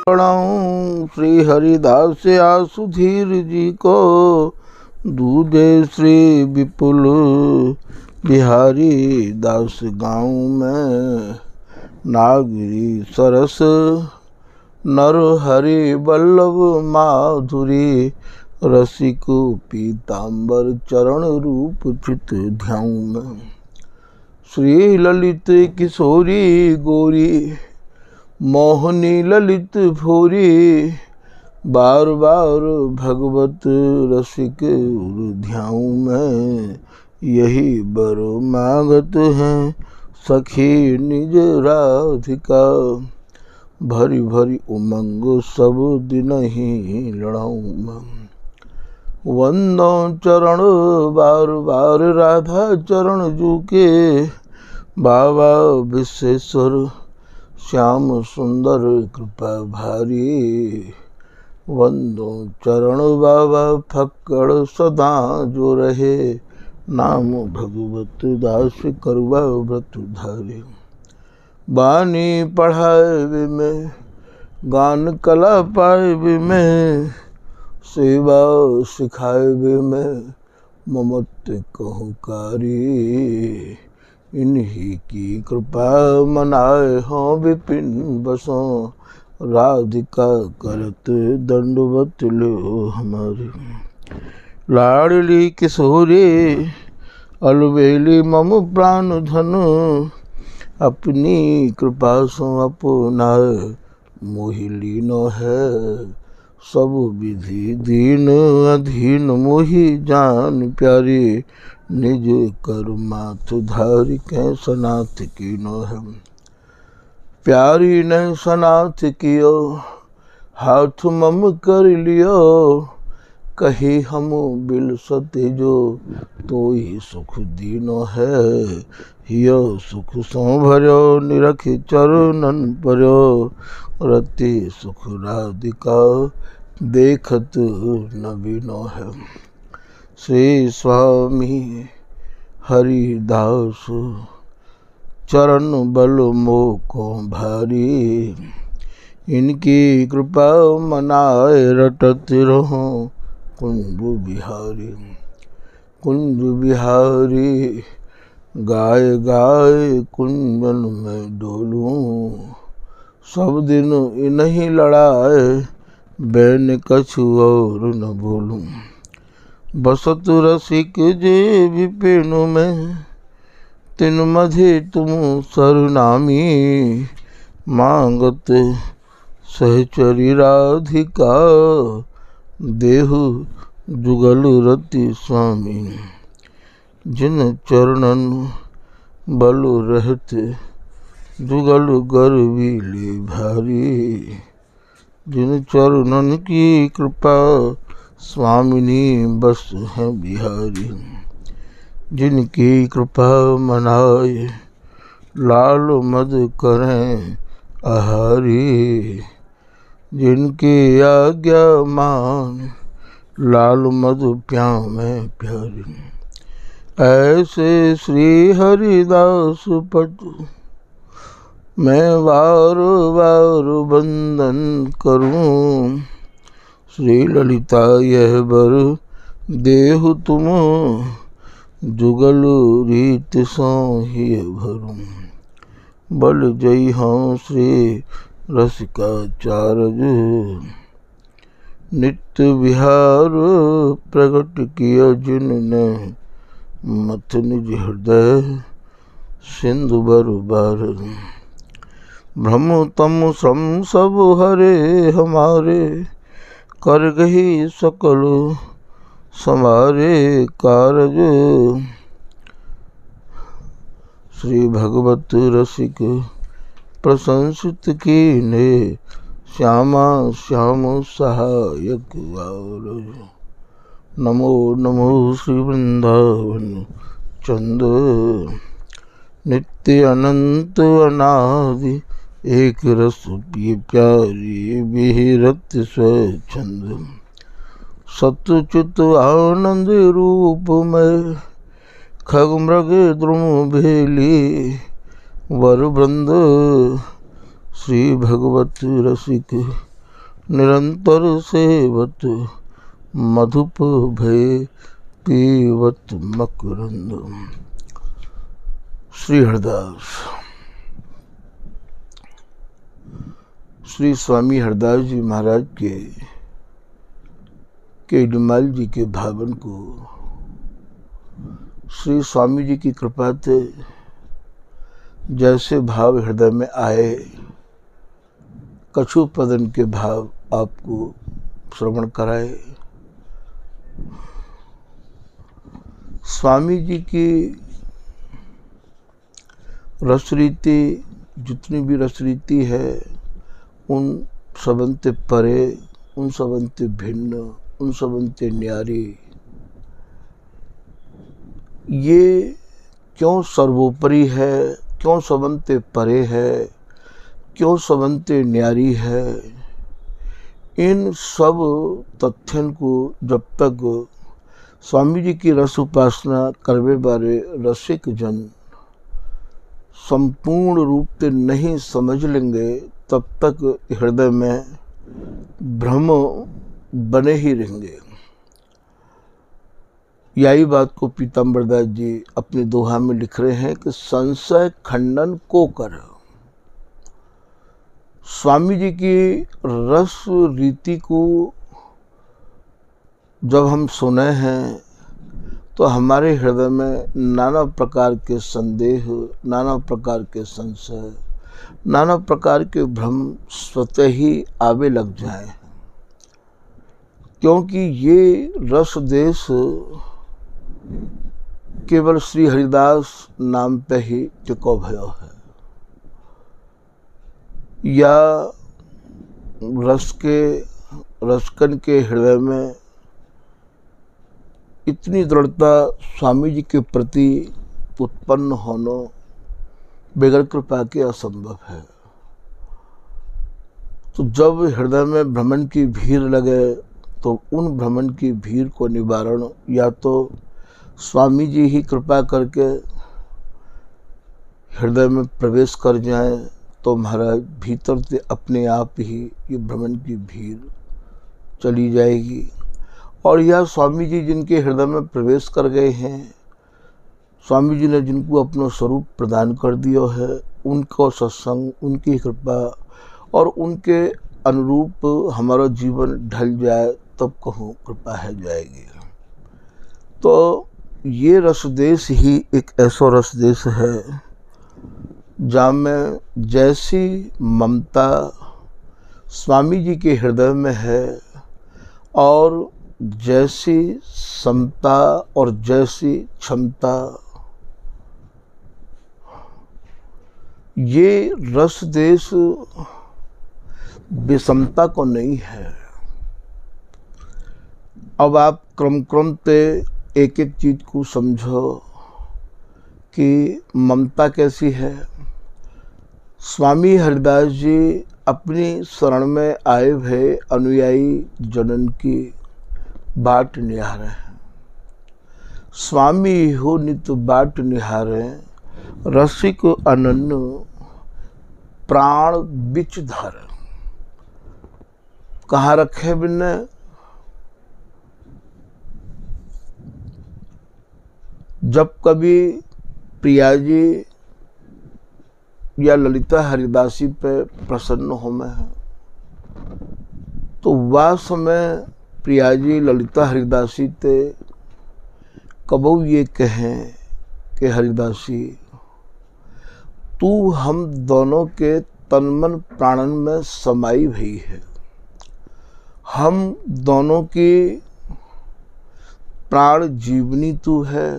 प्रणाऊं श्री हरिदास सुधीर जी को, दूधे श्री विपुल बिहारी दास गाँव में। नागरी सरस नर हरि वल्लभ माधुरी, रसिक पीताम्बर चरण रूप चित ध्याऊं में। श्री ललित किशोरी गोरी, मोहनी ललित भूरी, बार बार भगवत रसिक ध्याऊं में। यही बर मांगत हैं सखी निज राधिका, भरी भरी उमंग सब दिन ही लड़ाऊं मैं। वंदो चरण बार बार राधा चरण जू के, बाबा विश्वेश्वर श्याम सुंदर कृपा भारी। वंदो चरण बाबा फक्कड़ सदा जो रहे, नाम भगवत दास करवा व्रत धारे। बानी पढ़ाए में गान कला पाए में, सेवा सिखाए में ममत कहूँ कारी। इन्हीं की कृपा मनाए हों विपिन बसों, राधिका करत दंडवत लो हमारी। लाडली किशोरी अलबेली मम प्राण धन, अपनी कृपा सो अपनाए मोहि लीनो है। सब विधि दीन अधीन मोहि जान प्यारी, निज कर माथ धारी कै सनाथ कीनो है। प्यारी ने सनाथ कियो हाथ मम कर लियो, कही हम बिल सते जो तो ही सुख दीनो है। हियो सुख सो भर्यो निरख चरणन पर्यो, रति सुख राधिका देखत नवीनो है। श्री स्वामी हरिदास चरण बल मोको भारी, इनकी कृपा मनाए रटत रहो कुंज बिहारी। कुंज बिहारी गाय गाय कुंजन में डोलूं, सब दिन इन्हीं लड़ाए बैन कछु और न बोलूं। बसत रसिक जे विपिन में, तिन मधे तुम सरनामी। मांगत सहचरी राधिका, देहु जुगल रति स्वामी। जिन चरणन बल रहते, जुगल गर्वीले भारी। जिन चरणन की कृपा स्वामिनी बस है बिहारी। जिनकी कृपा मनाए लाल मद करें आहारी। जिनकी आज्ञा मान लाल मद प्यामे प्यारी। ऐसे श्री हरिदास पद मैं बार बार वंदन करूं। श्री ललिता यह बर देहु तुम, जुगल रीत सो ही भरूं। बल जय हों श्री रसिकाचार्य, नित्य विहार प्रगट किया जिनने। मथ निज हृदय सिंधु बरबार, भ्रम तम श्रम सब हरे हमारे। कर गही सकल समारे कारज, श्री भगवत रसिक प्रशंसित कीने। श्यामा श्याम सहायक और, नमो नमो श्री वृंदावन चंद। नित्य अनंत अनादि एक रस पिय प्यारी, विहिरत स्वच्छंद। सतचित आनंद रूप में, खग मृग द्रुम भेली। वर वृंद श्री भगवत रसिक निरंतर सेवत मधुप भय पीवत मकरंद। श्री हरदास। श्री स्वामी हरदास जी महाराज के केडमाल जी के भावन को श्री स्वामी जी की कृपा से जैसे भाव हृदय में आए, कछुपदन के भाव आपको श्रवण कराए। स्वामी जी की रसरीति, जितनी भी रसरीति है, उन सबंते परे, उन सबंते भिन्न, उन सबंते न्यारी। ये क्यों सर्वोपरि है, क्यों सबंते परे है, क्यों सबंते न्यारी है, इन सब तथ्यन को जब तक स्वामी जी की रस उपासना करवे बारे रसिक जन संपूर्ण रूप से नहीं समझ लेंगे, तब तक हृदय में भ्रम बने ही रहेंगे। यही बात को पीताम्बरदास जी अपने दोहा में लिख रहे हैं कि संशय खंडन को कर। स्वामी जी की रस रीति को जब हम सुने हैं तो हमारे हृदय में नाना प्रकार के संदेह, नाना प्रकार के संशय, नाना प्रकार के भ्रम स्वतः ही आवे लग जाए, क्योंकि ये रस देश केवल श्री हरिदास नाम पे ही टिको भयो है। या रसकन के हृदय में इतनी दृढ़ता स्वामी जी के प्रति उत्पन्न होना बगैर कृपा के असंभव है। तो जब हृदय में भ्रमण की भीड़ लगे तो उन भ्रमण की भीड़ को निवारण या तो स्वामी जी ही कृपा करके हृदय में प्रवेश कर जाएं, तो महाराज भीतर से अपने आप ही ये भ्रमण की भीड़ चली जाएगी। और यह स्वामी जी जिनके हृदय में प्रवेश कर गए हैं, स्वामी जी ने जिनको अपना स्वरूप प्रदान कर दिया है, उनको सत्संग, उनकी कृपा और उनके अनुरूप हमारा जीवन ढल जाए, तब कहूँ कृपा है जाएगी। तो ये रसदेश ही एक ऐसा रसदेश है जहाँ में जैसी ममता स्वामी जी के हृदय में है और जैसी समता और जैसी क्षमता, ये रस देश विषमता को नहीं है। अब आप क्रम पे एक एक चीज को समझो कि ममता कैसी है। स्वामी हरिदास जी अपनी शरण में आए हुए अनुयायी जनन की बाट निहारे हैं। स्वामी हो नित बाट निहारे, रसिक अनन्य प्राण बिच धर। कहाँ रखे बिन्ने? जब कभी प्रिया जी या ललिता हरिदासी पे प्रसन्न हो में है, तो वह समय प्रिया जी ललिता हरिदासी ते कबू ये कहें कि हरिदासी तू हम दोनों के तनमन प्राणन में समाई हुई है, हम दोनों की प्राण जीवनी तू है,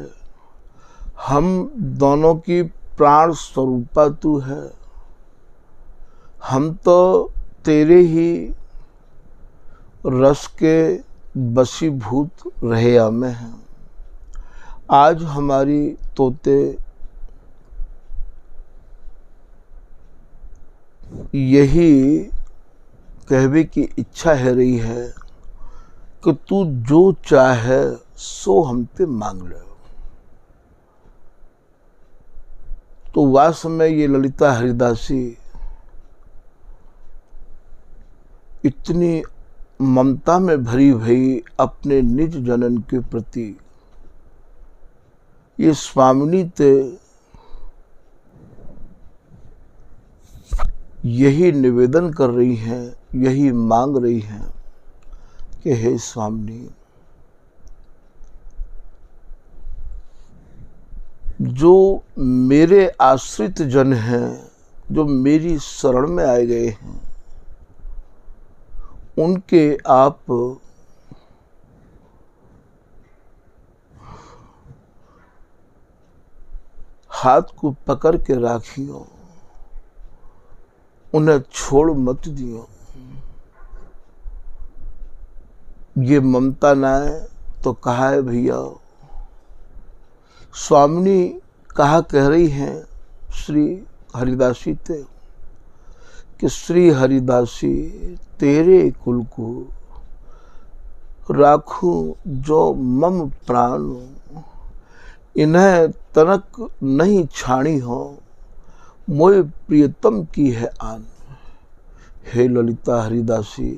हम दोनों की प्राण स्वरूपा तू है, हम तो तेरे ही रस के वशीभूत रहे में हैं। आज हमारी तोते यही कहवे की इच्छा है रही है कि तू जो चाहे सो हम पे मांग ले। तो वह समय ये ललिता हरिदासी इतनी ममता में भरी भई अपने निज जनन के प्रति ये स्वामिनी ते यही निवेदन कर रही हैं, यही मांग रही हैं कि हे स्वामिनी, जो मेरे आश्रित जन हैं, जो मेरी शरण में आए गए हैं, उनके आप हाथ को पकड़ के राखियो, उन्हें छोड़ मत दियो। ये ममता ना है तो कहा है भैया। स्वामिनी कहा कह रही हैं श्री हरिदासी ते कि श्री हरिदासी तेरे कुल को राखूं जो मम प्राण, इन्हें तनक नहीं छाणी हो, मोय प्रियतम की है आन। हे ललिता हरिदासी,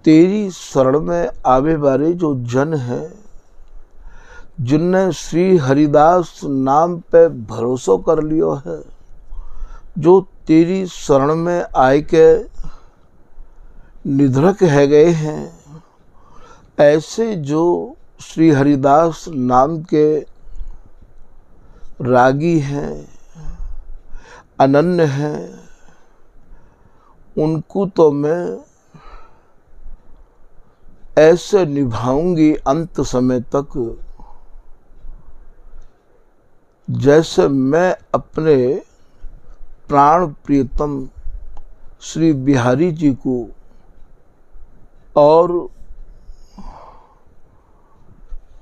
तेरी शरण में आवे बारे जो जन है, जिनने श्री हरिदास नाम पे भरोसा कर लियो है, जो तेरी शरण में आए के निधड़क है गए हैं, ऐसे जो श्री हरिदास नाम के रागी हैं, अनन्य हैं, उनको तो मैं ऐसे निभाऊंगी अंत समय तक जैसे मैं अपने प्राण प्रियतम श्री बिहारी जी को और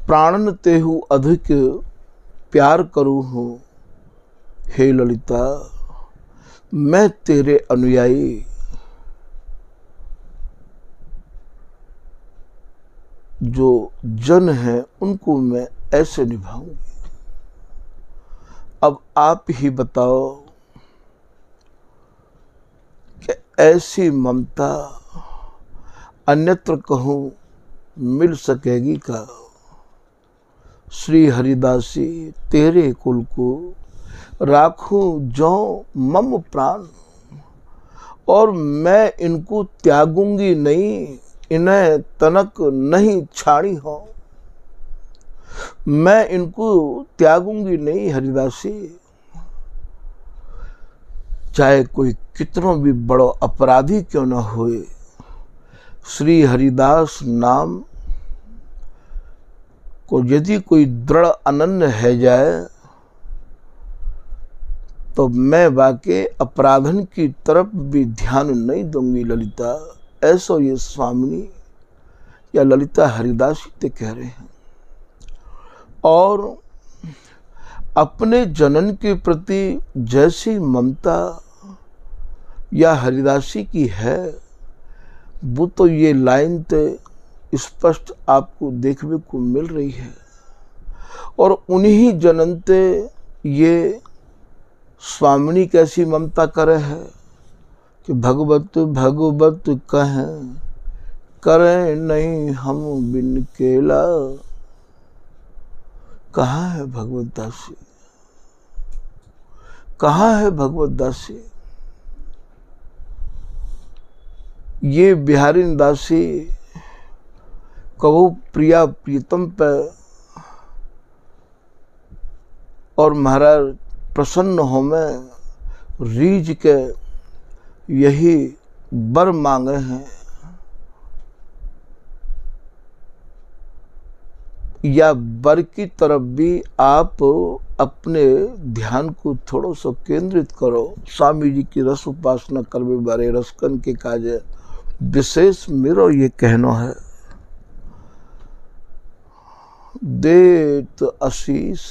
प्राणन तेहु अधिक प्यार करूं हूं। हे ललिता, मैं तेरे अनुयायी जो जन हैं उनको मैं ऐसे निभाऊंगी। अब आप ही बताओ कि ऐसी ममता अन्यत्र कहूँ मिल सकेगी का? श्री हरिदासी तेरे कुल को राखूं जो मम प्राण, और मैं इनको त्यागूंगी नहीं, इन्हें तनक नहीं छाड़ी हो, मैं इनको त्यागूंगी नहीं हरिदासी। चाहे कोई कितना भी बड़ा अपराधी क्यों न होए, श्री हरिदास नाम को यदि कोई दृढ़ अनन्य है जाए तो मैं वाकई अपराधन की तरफ भी ध्यान नहीं दूंगी ललिता। ऐसा ये स्वामिनी या ललिता हरिदास ते कह रहे हैं। और अपने जनन के प्रति जैसी ममता या हरिदासी की है, वो तो ये लाइन ते स्पष्ट आपको देखने को मिल रही है। और उन्हीं जननते ये स्वामिनी कैसी ममता करे है कि भगवत भगवत कहें, करें नहीं हम बिन केला। कहाँ है भगवत दासी, कहाँ है भगवत दासी? ये बिहारी दासी कबो प्रिया प्रीतम पे और महाराज प्रसन्न हो में रीझ के यही वर मांगे हैं, या वर की तरफ भी आप अपने ध्यान को थोड़ा सा केंद्रित करो। स्वामी जी की रस उपासना करवे बारे रसकन के काजे विशेष मेरो ये कहना है। देत आशीष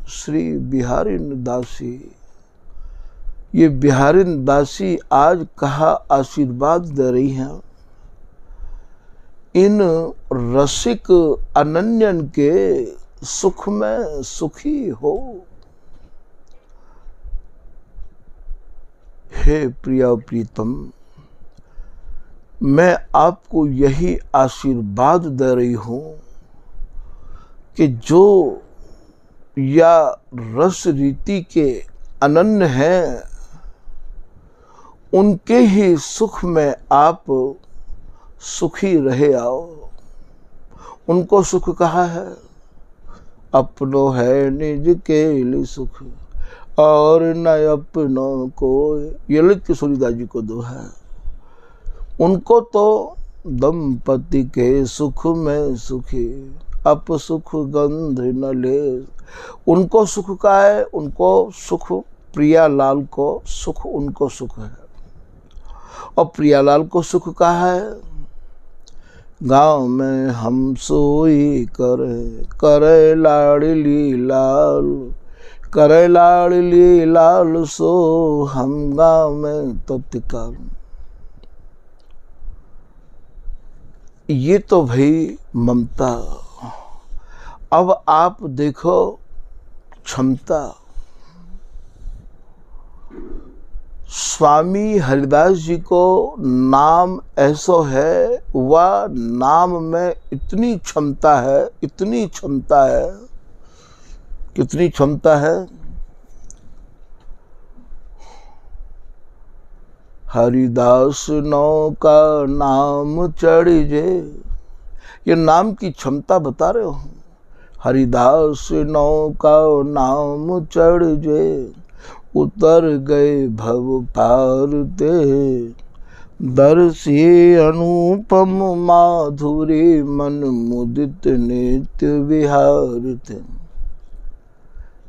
श्री बिहारी दासी, ये बिहारी दासी आज कहा आशीर्वाद दे रही हैं इन रसिक अनन्यन के सुख में सुखी हो। हे प्रिया प्रीतम, मैं आपको यही आशीर्वाद दे रही हूं कि जो या रस रीति के अनन्य हैं, उनके ही सुख में आप सुखी रहे आओ। उनको सुख कहा है, अपनो है निज के लिए सुख और न अपनों को। ये ललित किशोरीदास जी को दोहा है। उनको तो दंपति के सुख में सुखी, अप सुख गंध न ले। उनको सुख का है, उनको सुख, प्रियालाल को सुख, उनको सुख है। और प्रियालाल को सुख कहा है, गाँव में हम सोई करे लाडली लाल, करे लाडली लाल सो हम गाँव में तत्काल। ये तो भाई ममता। अब आप देखो क्षमता। स्वामी हरिदास जी को नाम ऐसो है, वह नाम में इतनी क्षमता है, इतनी क्षमता है। कितनी क्षमता है? हरिदास नौ का नाम चढ़ जे। ये नाम की क्षमता बता रहे हो। हरिदास नौ का नाम चढ़ जे, उतर गए भव पार ते। दर्शी अनुपम माधुरी मन मुदित नित्य विहार थे।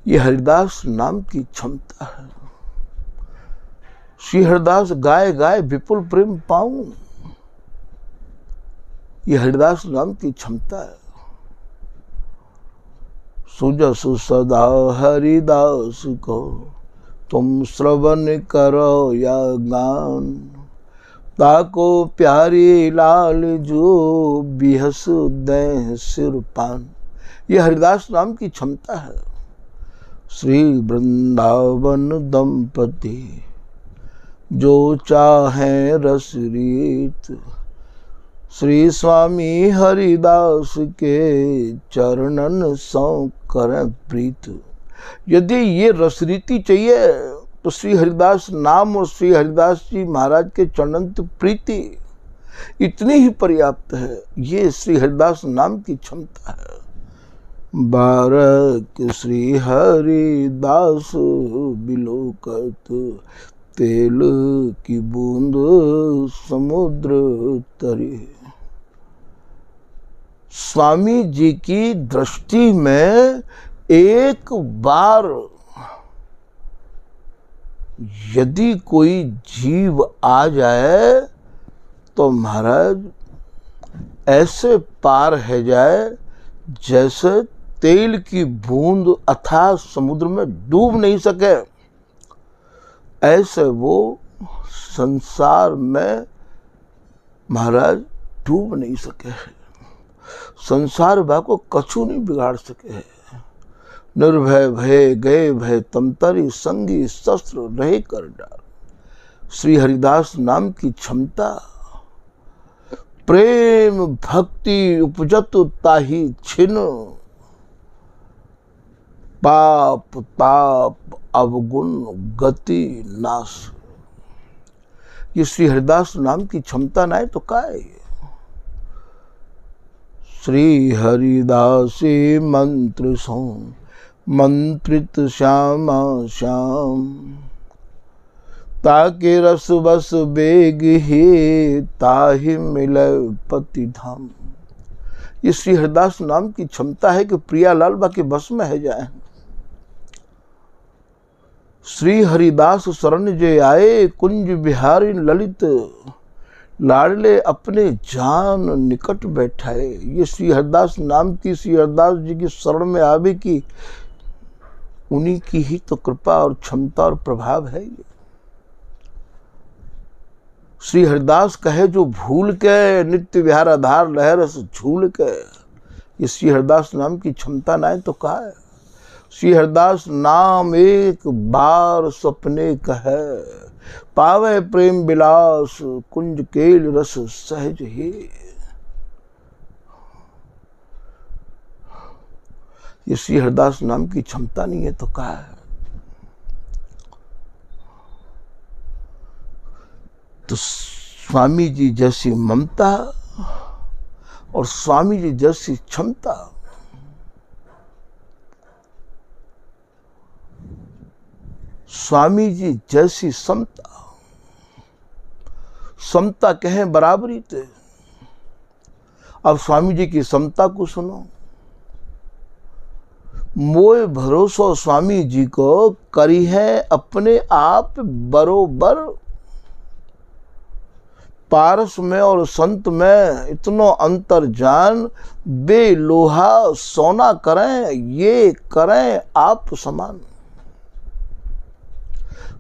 ये हरिदास नाम की क्षमता है। श्री हरिदास गाय गाय विपुल प्रेम पाऊं, ये हरिदास नाम की क्षमता है। सुजस सदा हरिदास को तुम श्रवण करो या गान, ताको प्यारी लाल जो बिहस दे सिर पान। ये हरिदास नाम की क्षमता है। श्री वृंदावन दंपति जो चाहे रस रीत, श्री स्वामी हरिदास के चरणन सौ करें प्रीत। यदि ये रसरीति चाहिए तो श्री हरिदास नाम और श्री हरिदास जी महाराज के चरणन प्रीति इतनी ही पर्याप्त है। ये श्री हरिदास नाम की क्षमता है। बारक श्री हरिदास बिलोकत, तेल की बूंद समुद्र तरी। स्वामी जी की दृष्टि में एक बार यदि कोई जीव आ जाए तो महाराज ऐसे पार है जाए जैसे तेल की बूंद अथाह समुद्र में डूब नहीं सके। ऐसे वो संसार में महाराज डूब नहीं सके। संसार भा को कछु नहीं बिगाड़ सके है। निर्भय भय गए भय तमतरी, संगी शस्त्र रहे कर डाल। श्री हरिदास नाम की क्षमता। प्रेम भक्ति उपजत ताही छिन, पाप ताप अवगुण गति नाश। ये श्री हरिदास नाम की क्षमता ना है तो क्या है? श्री हरिदासी मंत्र सो मंत्रित श्यामा श्याम, ताके रस बस बेग ही ताहि मिले पति धाम। ये श्री हरिदास नाम की क्षमता है कि प्रियालाल बाकी बस में है जाए। श्री हरिदास शरण जे आए, कुंज बिहारी ललित लाडले अपने जान निकट बैठाए। ये श्री हरिदास नाम की, श्री हरिदास जी की शरण में आवे की उन्हीं की ही तो कृपा और क्षमता और प्रभाव है। ये श्री हरिदास कहे जो भूल के नित्य विहार आधार लहर से झूल के। ये श्री हरिदास नाम की क्षमता ना है तो कहा है? श्री हरिदास नाम एक बार सपने कहे, पावे प्रेम विलास कुंज केल रस सहज ही। ये श्री हरिदास नाम की क्षमता नहीं है तो क्या है। तो स्वामी जी जैसी ममता और स्वामी जी जैसी क्षमता, स्वामी जी जैसी समता, समता कहें बराबरी थे। अब स्वामी जी की समता को सुनो। मोए भरोसो स्वामी जी को करी है अपने आप बरोबर। पारस में और संत में इतनो अंतर जान, बे लोहा सोना करें ये करें आप समान।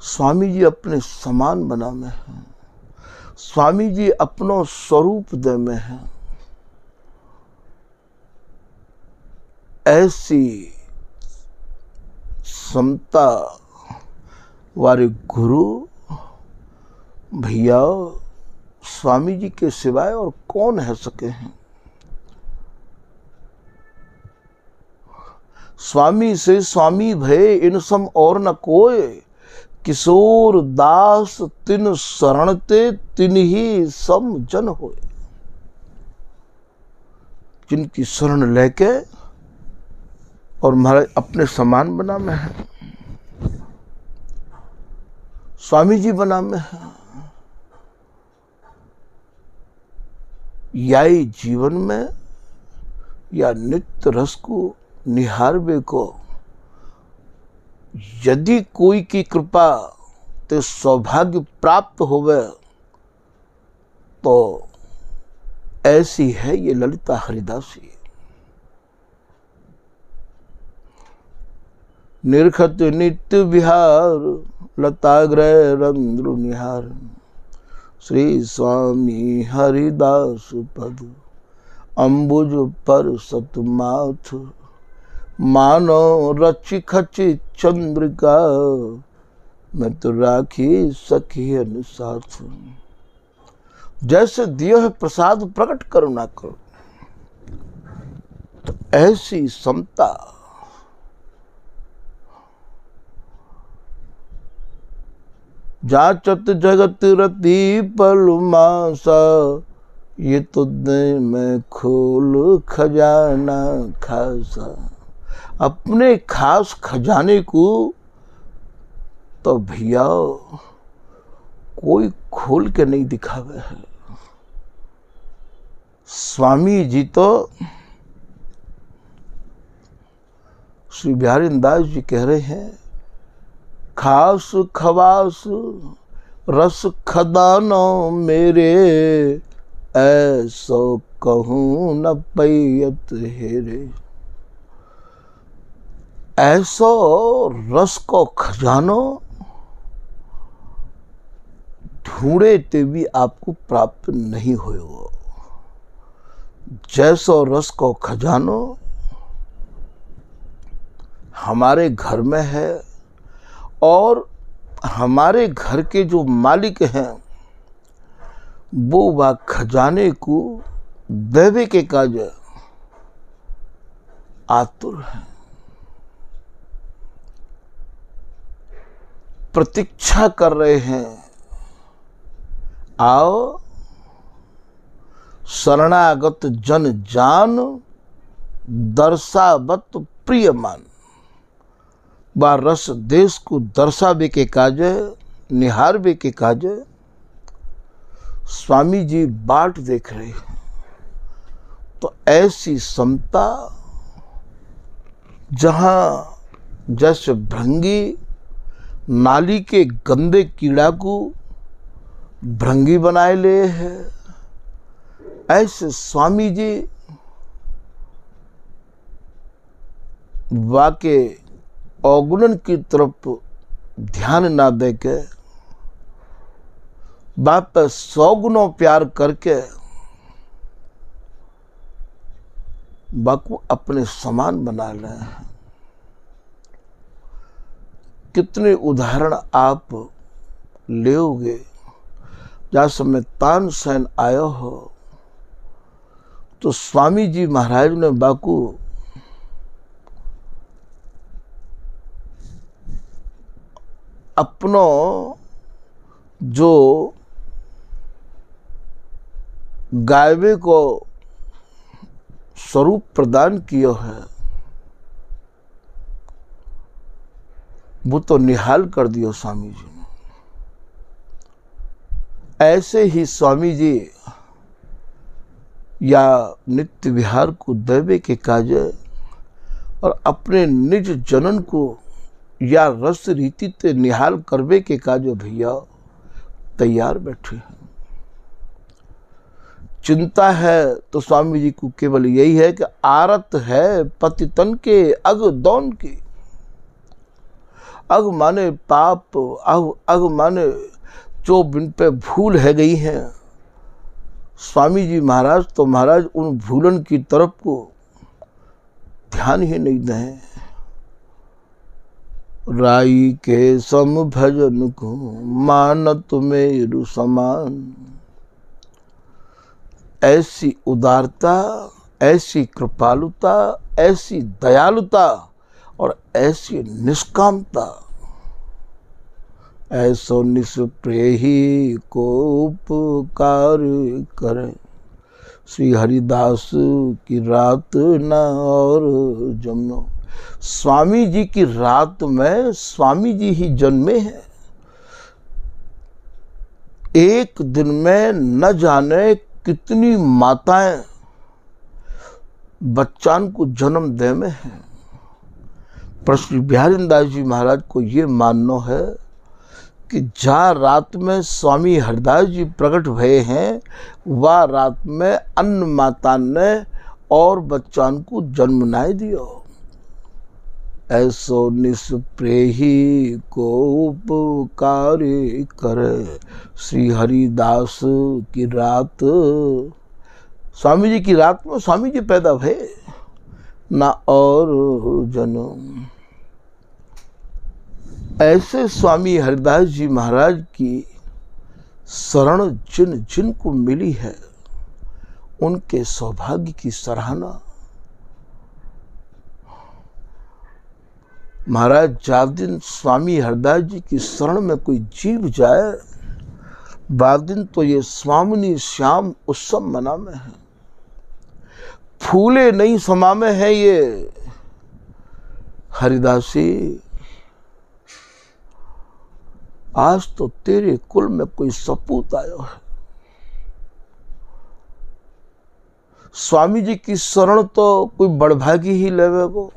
स्वामी जी अपने समान बना में हैं। स्वामी जी अपनो स्वरूप दे में हैं। ऐसी समता वाले गुरु भैया स्वामी जी के सिवाय और कौन है सके हैं। स्वामी से स्वामी भय इन सम और न कोय, किशोर दास तिन शरणते तिन ही सम जन होए। जिनकी शरण लेके और महाराज अपने समान बना में है, स्वामी जी बना में है। या जीवन में या नित्य रस को निहारबे को, यदि कोई की कृपा ते सौभाग्य प्राप्त होवे तो ऐसी है ये ललिता हरिदासी। निरखत नित्य विहार लताग्रह रंध्र निहार, श्री स्वामी हरिदास पद अंबुज पर सतमाथ। मानो रचि खचि चंद्रिका, मैं तो राखी सखियन साथ। जैसे दियो है प्रसाद प्रकट करुणा करो, तो ऐसी समता जाचत जगत रति पलुमासा, ये तो दे में खोल खजाना खासा। अपने खास खजाने को तो भैया कोई खोल के नहीं दिखावे है। स्वामी जी तो श्री बिहारी दास जी कह रहे हैं, खास खवास रस खदानो मेरे, ऐसो कहूँ न पैयत हेरे। ऐसो रस को खजानो ढूंढे ते भी आपको प्राप्त नहीं हो। जैसो रस को खजानो हमारे घर में है, और हमारे घर के जो मालिक हैं वो वह खजाने को देवे के काज आतुर हैं, प्रतीक्षा कर रहे हैं। आओ शरणागत जन जान, दर्शावत प्रियमान। बा रस देश को दर्शावे के काज, निहारवे के काज स्वामी जी बाट देख रहे हैं। तो ऐसी समता जहां जैसे भृंगी नाली के गंदे कीड़ा को भृंगी बनाए ले है, ऐसे स्वामी जी वाके अवगुणन की तरफ ध्यान ना दे के बाप पे 100 गुणों प्यार करके बाको अपने समान बना ले। कितने उदाहरण आप लेओगे, जहाँ समय तानसेन आयो हो। तो स्वामी जी महाराज ने बाकू अपनो जो गायबे को स्वरूप प्रदान किया है वो तो निहाल कर दियो स्वामी जी ने। ऐसे ही स्वामी जी या नित्य विहार को दैवे के काजे और अपने निज जनन को या रस रीति ते निहाल करवे के काजो भैया तैयार बैठे हैं। चिंता है तो स्वामी जी को केवल यही है कि आरत है पति तन के अग दौन की। अग माने पाप, अग माने जो बिन पे भूल है गई है। स्वामी जी महाराज तो महाराज उन भूलन की तरफ को ध्यान ही नहीं दें। राई के सम भजन को मानत मेरु समान। ऐसी उदारता, ऐसी कृपालुता, ऐसी दयालुता और ऐसी निष्कामता, ऐसो निष्प्रेही को उपकार करे। श्री हरिदास की रात न और जन्मो। स्वामी जी की रात में स्वामी जी ही जन्मे हैं। एक दिन में न जाने कितनी माताएं बच्चान को जन्म दे में हैं। पर श्री बिहारी दास जी महाराज को ये मानना है कि जहाँ रात में स्वामी हरिदास जी प्रकट भये हैं वह रात में अन्य माता ने और बच्चान को जन्म नाय दियो। ऐसो निष्प्रेही को उपकार करे। श्री हरिदास की रात, स्वामी जी की रात में स्वामी जी पैदा भये ना और जन्म। ऐसे स्वामी हरिदास जी महाराज की शरण जिन जिन को मिली है उनके सौभाग्य की सराहना। महाराज जब दिन स्वामी हरिदास जी की शरण में कोई जीव जाए बाद दिन तो ये स्वामिनी श्याम उत्सव मना में है। फूले नहीं समा में है ये हरिदासी। आज तो तेरे कुल में कोई सपूत आयो है। स्वामी जी की शरण तो कोई बड़भागी ही लेवे को।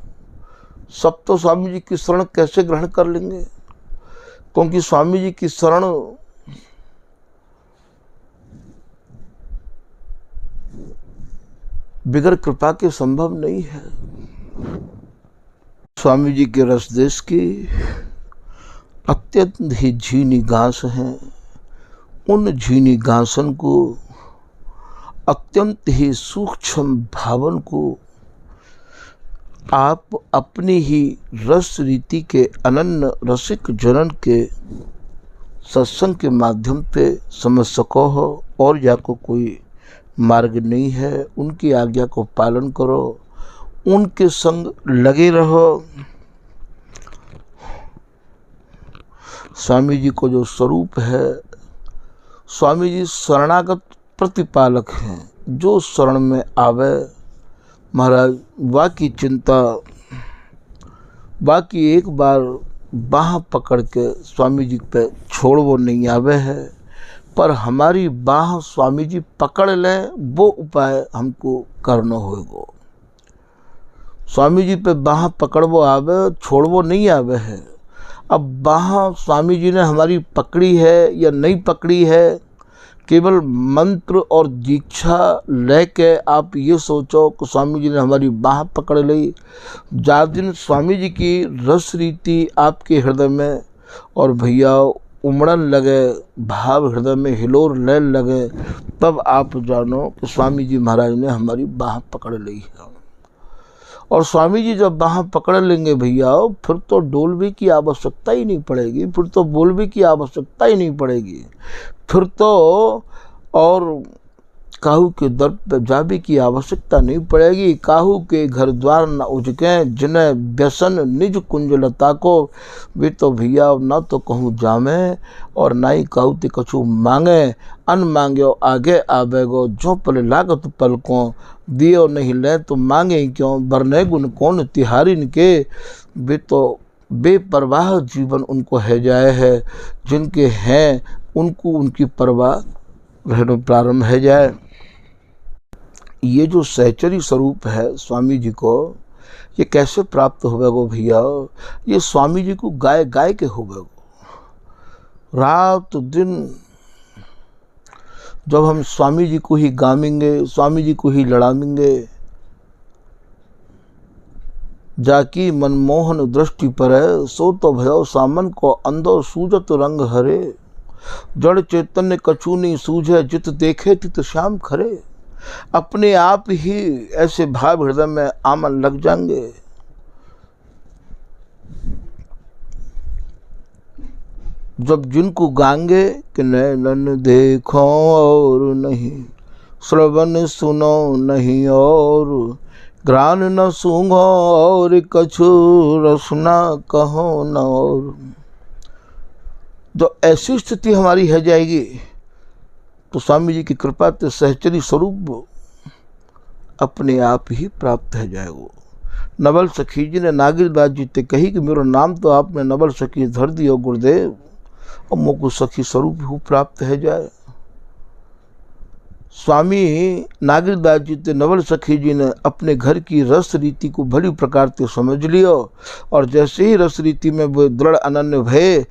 सब तो स्वामी जी की शरण कैसे ग्रहण कर लेंगे, क्योंकि स्वामी जी की शरण बिगर कृपा के संभव नहीं है। स्वामी जी के रसदेश की अत्यंत ही झीनी घास हैं। उन झीनी घासन को अत्यंत ही सूक्ष्म भावन को आप अपनी ही रस रीति के अनन्य रसिक जनन के सत्संग के माध्यम पे समझ सको हो। और या को कोई मार्ग नहीं है। उनकी आज्ञा को पालन करो, उनके संग लगे रहो। स्वामी जी को जो स्वरूप है, स्वामी जी शरणागत प्रतिपालक हैं। जो शरण में आवे महाराज वाकी चिंता, बाकी एक बार बाह पकड़ के स्वामी जी पे छोड़ वो नहीं आवे है, पर हमारी बाह स्वामी जी पकड़ लें वो उपाय हमको करना होगा। स्वामी जी पे बाह पकड़ वो आवे, छोड़ वो नहीं आवे है। अब बाह स्वामी जी ने हमारी पकड़ी है या नहीं पकड़ी है, केवल मंत्र और दीक्षा लेके आप ये सोचो कि स्वामी जी ने हमारी बाह पकड़ ली। जा दिन स्वामी जी की रस रीति आपके हृदय में और भैया उमड़न लगे, भाव हृदय में हिलोर ले लगे, तब आप जानो कि स्वामी जी महाराज ने हमारी बाह पकड़ ली है। और स्वामी जी जब वहाँ पकड़ लेंगे भैया, फिर तो डोलवे की आवश्यकता ही नहीं पड़ेगी, फिर तो बोलवे की आवश्यकता ही नहीं पड़ेगी, फिर तो और काहू के दर पर जाबे की आवश्यकता नहीं पड़ेगी। काहू के घर द्वार न उजकें जिन्हें व्यसन निज कुंजलता को, वे तो भैया न तो कहूँ जामे और ना ही काहू ते कछु मांगे। अन मांग्यो आगे आवेगो, जो पल लागत पलकों, दियो नहीं ले तो मांगे क्यों, बरने गुण कौन तिहारिन के। वे तो बेपरवाह जीवन उनको है जाए है, जिनके हैं उनको उनकी परवाह रहना प्रारंभ है जाए। ये जो सहचरी स्वरूप है स्वामी जी को, ये कैसे प्राप्त होवेगो भैया? ये स्वामी जी को गाय गाय के होवेगो। रात दिन जब हम स्वामी जी को ही गामेंगे, स्वामी जी को ही लड़ामेंगे, जाकी मनमोहन दृष्टि पर है, सो तो भयो सामन को अंदो सूजत रंग हरे। जड़ चैतन्य कछू सूझे, जित देखे तित श्याम खरे। अपने आप ही ऐसे भाव हृदय में आमन लग जाएंगे। जब जिनको गाएंगे कि नैनन देखो और नहीं, श्रवण सुनो नहीं और, ग्रान न सूंघो और कछु रसना कहो न और। जो ऐसी स्थिति हमारी है जाएगी तो स्वामी जी की कृपा से सहचरी स्वरूप अपने आप ही प्राप्त है जाएगो। नवल सखी जी ने नागिरदास जी से कही कि मेरा नाम तो आपने नवल सखी धर दियो गुरुदेव, और मोको सखी स्वरूप ही प्राप्त है जाए। स्वामी नागिरदास जी से नवल सखी जी ने अपने घर की रस रीति को बड़ी प्रकार से समझ लियो, और जैसे ही रस रीति में वो दृढ़ अनन्य भये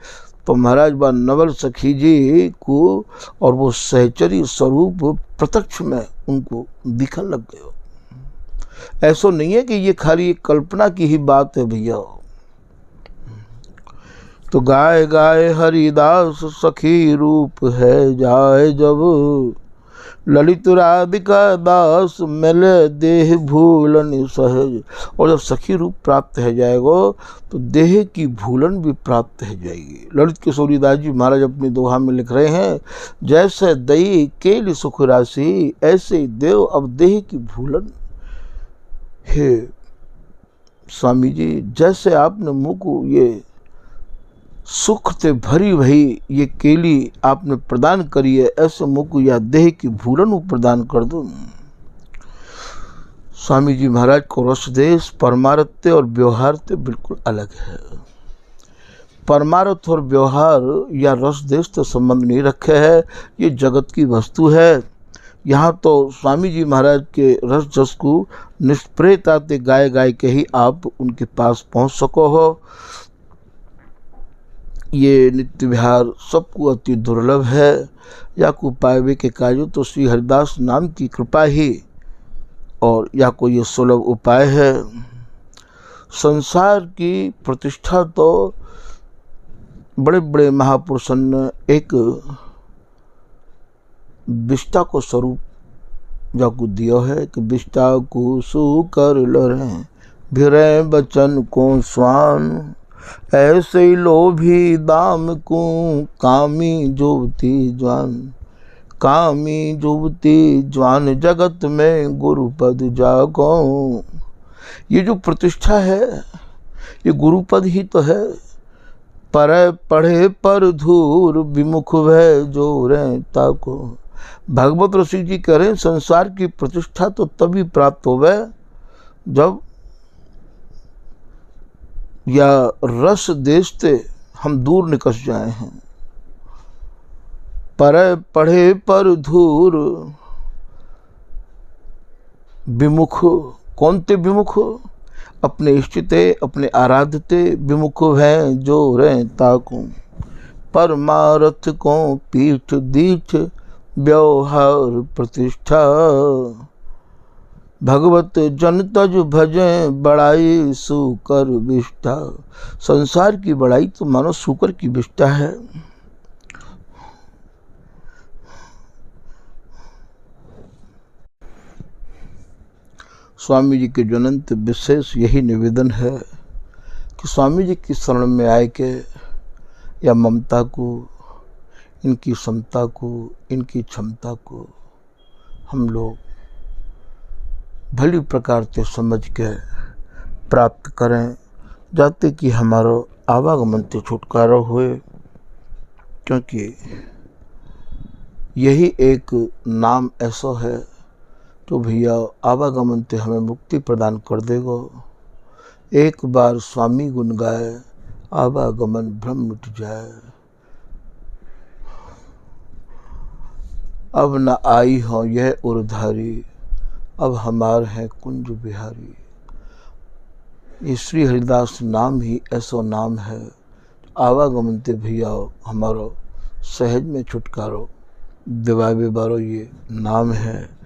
तो महाराज बा नवल सखी जी को और वो सहचरी स्वरूप प्रत्यक्ष में उनको दिखने लग गए। ऐसा नहीं है कि ये खाली एक कल्पना की ही बात है भैया। तो गाय गाय हरिदास सखी रूप है जाए जब, ललित राधिका दास मिले देह भूलन सहज। और जब सखी रूप प्राप्त है जाएगो तो देह की भूलन भी प्राप्त है जाएगी। ललित किशोरीदास जी महाराज अपनी दोहा में लिख रहे हैं, जैसे दई केल सुख राशि, ऐसे देव अब देह की भूलन। हे स्वामी जी, जैसे आपने मुँह को ये सुख से भरी भई ये केली आपने प्रदान करी है, ऐसे मुख या देह की भूलन प्रदान कर दो। स्वामी जी महाराज को रस देश परमार्थ और व्यवहार से बिल्कुल अलग है। परमार्थ और व्यवहार या रस देश से संबंध नहीं रखे है, ये जगत की वस्तु है। यहाँ तो स्वामी जी महाराज के रस जस को निष्प्रेता ते गाय गाय के ही आप उनके पास पहुँच सको हो। ये नित्य विहार सबको अति दुर्लभ है, या को पावे के कार्य तो श्री हरिदास नाम की कृपा ही और या कोई ये सुलभ उपाय है। संसार की प्रतिष्ठा तो बड़े बड़े महापुरुषों ने एक विष्टा को स्वरूप जाकू दिया है कि विष्टा को सु कर लरे भिरे बचन को स्वान, ऐसे लोभी दाम को कामी जुवती ज्वान। कामी जुवती ज्वान जगत में गुरुपद जागो। ये जो प्रतिष्ठा है ये गुरुपद ही तो है। पर पढ़े पर धूर विमुख भय जो रहता को। भगवत रसिक जी कह रहे हैं संसार की प्रतिष्ठा तो तभी प्राप्त होवे जब या रस देश से हम दूर निकल जाए हैं। पर पढ़े पर धूर विमुख, कौन ते विमुख? अपने इष्टते अपने आराधते विमुख हैं जो रहता को। परमारथ को पीठ दीठ व्यवहार प्रतिष्ठा। भगवत जन तज भजें बड़ाई सुकर विष्ठा। संसार की बड़ाई तो मानो सुकर की विष्ठा है। स्वामी जी के ज्वलंत विशेष यही निवेदन है कि स्वामी जी की शरण में आए के या ममता को, इनकी समता को, इनकी क्षमता को हम लोग भली प्रकार से समझ के प्राप्त करें, जाते कि हमारा आवागमन से छुटकारा हुए। क्योंकि यही एक नाम ऐसा है तो भैया आवागमन से हमें मुक्ति प्रदान कर देगा। एक बार स्वामी गुण गाए, आवागमन भ्रम मिट जाए। अब न आई हो यह उर्धारी, अब हमार है कुंज बिहारी। ये श्री हरिदास नाम ही ऐसा नाम है, आवागमन ते भैया हमारो सहज में छुटकारो दिवावे बारो ये नाम है।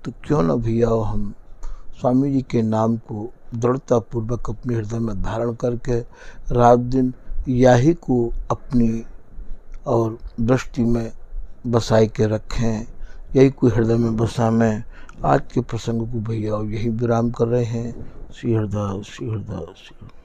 तो क्यों न भैया हम स्वामी जी के नाम को दृढ़ता पूर्वक अपने हृदय में धारण करके रात दिन यही को अपनी और दृष्टि में बसाए के रखें, यही कोई हृदय में बसा में। आज के प्रसंग को भैया यही विराम कर रहे हैं। श्री हरिदास, श्री हरिदास, श्री हरिदास।